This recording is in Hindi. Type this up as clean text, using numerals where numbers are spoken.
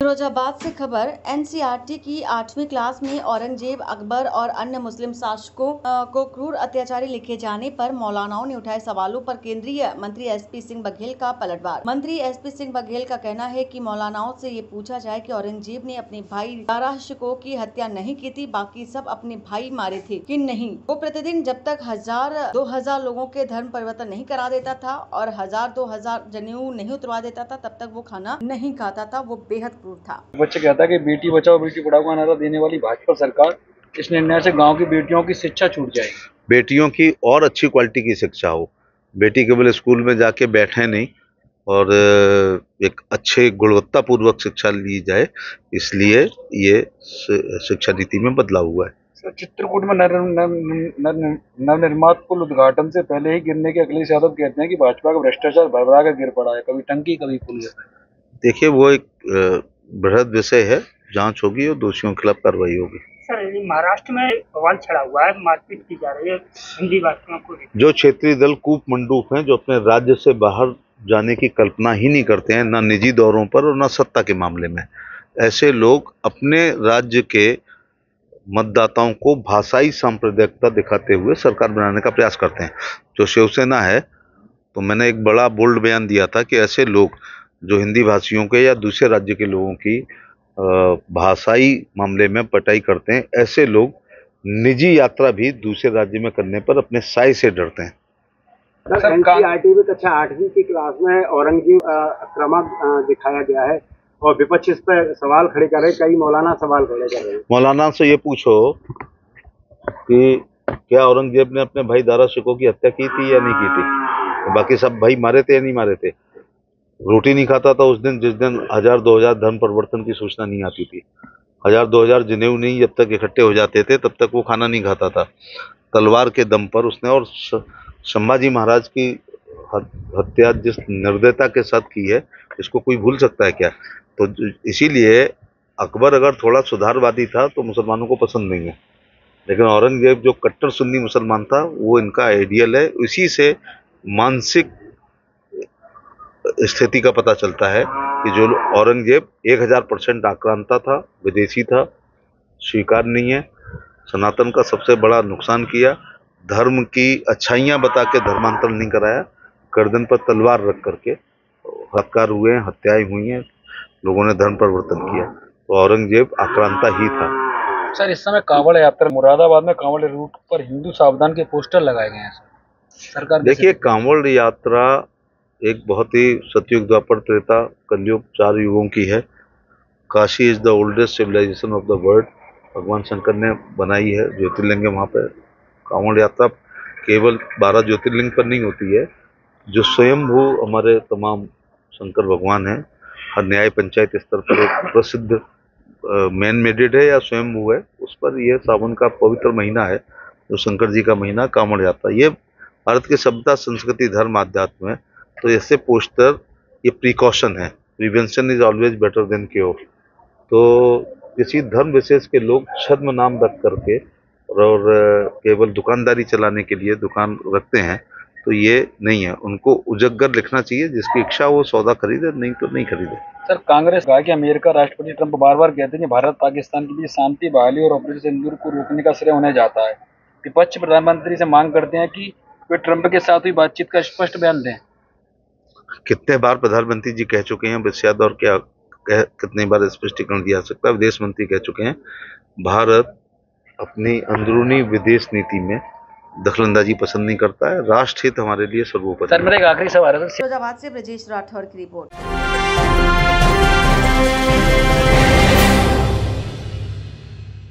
फिरोजाबाद से खबर। एनसीईआरटी की 8वीं क्लास में औरंगजेब, अकबर और अन्य मुस्लिम शासकों को क्रूर अत्याचारी लिखे जाने पर मौलानाओं ने उठाए सवालों पर केंद्रीय मंत्री एसपी सिंह बघेल का पलटवार। मंत्री एसपी सिंह बघेल का कहना है कि मौलानाओं से ये पूछा जाए कि औरंगजेब ने अपने भाई दारा शिकोह की हत्या नहीं की थी, बाकी सब अपने भाई मारे थे कि नहीं। वो प्रतिदिन जब तक 1000-2000 लोगों के धर्म परिवर्तन नहीं करा देता था और 1000-2000 जनेऊ नहीं उतरवा देता था, तब तक वो खाना नहीं खाता था। वो बेहद क्रूर था। बच्चे कहता है कि बेटी बचाओ बेटी पढ़ाओ का नारा देने वाली भाजपा सरकार, इस निर्णय से गांव की बेटियों की शिक्षा छूट जाएगी। बेटियों की और अच्छी क्वालिटी की शिक्षा हो, बेटी केवल स्कूल में जाके बैठे नहीं और एक अच्छे गुणवत्तापूर्वक शिक्षा ली जाए, इसलिए ये शिक्षा नीति में बदलाव हुआ है। चित्रकूट में नवनिर्मित पुल उद्घाटन से पहले ही गिरने के अखिलेश यादव कहते हैं कि भाजपा का भ्रष्टाचार भरभरा कर गिर पड़ा है, कभी टंकी कभी पुल गिरा है। देखिए, वो एक बृहद विषय है, जांच होगी और दोषियों के खिलाफ कार्रवाई होगी। सर, महाराष्ट्र में बवाल छड़ा हुआ है, मारपीट की जा रही है हिंदी भाषियों को। जो क्षेत्रीय दल कूप मंडूक हैं, जो अपने राज्य से बाहर जाने की कल्पना ही नहीं करते हैं, ना निजी दौरों पर और ना सत्ता के मामले में, ऐसे लोग अपने राज्य के मतदाताओं को भाषाई सांप्रदायिकता दिखाते हुए सरकार बनाने का प्रयास करते हैं। जो शिवसेना है, तो मैंने एक बड़ा बोल्ड बयान दिया था कि ऐसे लोग जो हिंदी भाषियों के या दूसरे राज्य के लोगों की भाषाई मामले में पटाई करते हैं, ऐसे लोग निजी यात्रा भी दूसरे राज्य में करने पर अपने साई से डरते हैं। एनसीईआरटी में कक्षा 8वीं की क्लास में औरंगजेब आक्रामक दिखाया गया है और विपक्ष इस पर सवाल खड़े कर रहे, कई मौलाना सवाल खड़े कर रहे हैं। मौलाना से ये पूछो कि क्या औरंगजेब ने अपने भाई दारा शिकोह की हत्या की थी या नहीं की थी, बाकी सब भाई मारे थे या नहीं मारे थे। रोटी नहीं खाता था उस दिन जिस दिन 1000-2000 धर्म परिवर्तन की सूचना नहीं आती थी। 1000-2000 जनेऊ नहीं जब तक इकट्ठे हो जाते थे तब तक वो खाना नहीं खाता था। तलवार के दम पर उसने, और संभाजी महाराज की हत्या जिस निर्दयता के साथ की है, इसको कोई भूल सकता है क्या। तो इसीलिए अकबर अगर थोड़ा सुधारवादी था तो मुसलमानों को पसंद नहीं है, लेकिन औरंगजेब जो कट्टर सुन्नी मुसलमान था, वो इनका आइडियल है। इसी से मानसिक स्थिति का पता चलता है कि जो औरंगजेब 1000% आक्रांता था, विदेशी था, स्वीकार नहीं है, सनातन का सबसे बड़ा नुकसान किया, धर्म की अच्छाइयाँ बता के धर्मांतर नहीं कराया, गर्दन पर तलवार रख करके हत्यार हुए हैं, हत्याएं हुई हैं, लोगों ने धर्म परिवर्तन किया। तो औरंगजेब आक्रांता ही था। सर, इस समय कांवड़ यात्रा मुरादाबाद में कांवड़ रूट पर हिंदू सावधान के पोस्टर लगाए गए हैं सरकार। देखिए, कांवड़ यात्रा एक बहुत ही सतयुग, द्वापर, त्रेता, कलयुग, 4 युगों की है। Kashi is the oldest civilization of the world, भगवान शंकर ने बनाई है, ज्योतिर्लिंग है वहाँ पे। कांवड़ यात्रा केवल 12 ज्योतिर्लिंग पर नहीं होती है, जो स्वयंभू हमारे तमाम शंकर भगवान हैं, हर न्याय पंचायत स्तर पर एक प्रसिद्ध मैन मेडेड है या स्वयंभू है, उस पर यह सावन का पवित्र महीना है, जो शंकर जी का महीना, कांवड़ यात्रा। ये भारत के सभ्यता, संस्कृति, धर्म, आध्यात्म है। तो ऐसे पोस्टर ये प्रिकॉशन है, prevention is always better than cure. तो किसी धर्म विशेष के लोग छद्म नाम रख करके और केवल दुकानदारी चलाने के लिए दुकान रखते हैं, तो ये नहीं है। उनको उजागर लिखना चाहिए, जिसकी इच्छा वो सौदा खरीदे, नहीं तो नहीं खरीदे। सर, कांग्रेस कहा कि अमेरिका राष्ट्रपति ट्रंप बार बार कहते हैं कि भारत पाकिस्तान के बीच शांति बहाली और ऑपरेशन सिंदूर को रोकने का श्रेय उन्हें जाता है। विपक्ष प्रधानमंत्री से मांग करते हैं कि वे ट्रंप के साथ हुई बातचीत का स्पष्ट बयान दें। कितने बार प्रधानमंत्री जी कह चुके हैं, बस याद और क्या कितनी बार स्पष्टीकरण दिया सकता है। विदेश मंत्री कह चुके हैं, भारत अपनी अंदरूनी विदेश नीति में दखलंदाजी पसंद नहीं करता है, राष्ट्र हित हमारे लिए सर्वोपरि। सर, मेरा एक आखिरी सवाल है। फिरोजाबाद से ब्रजेश राठौर की रिपोर्ट।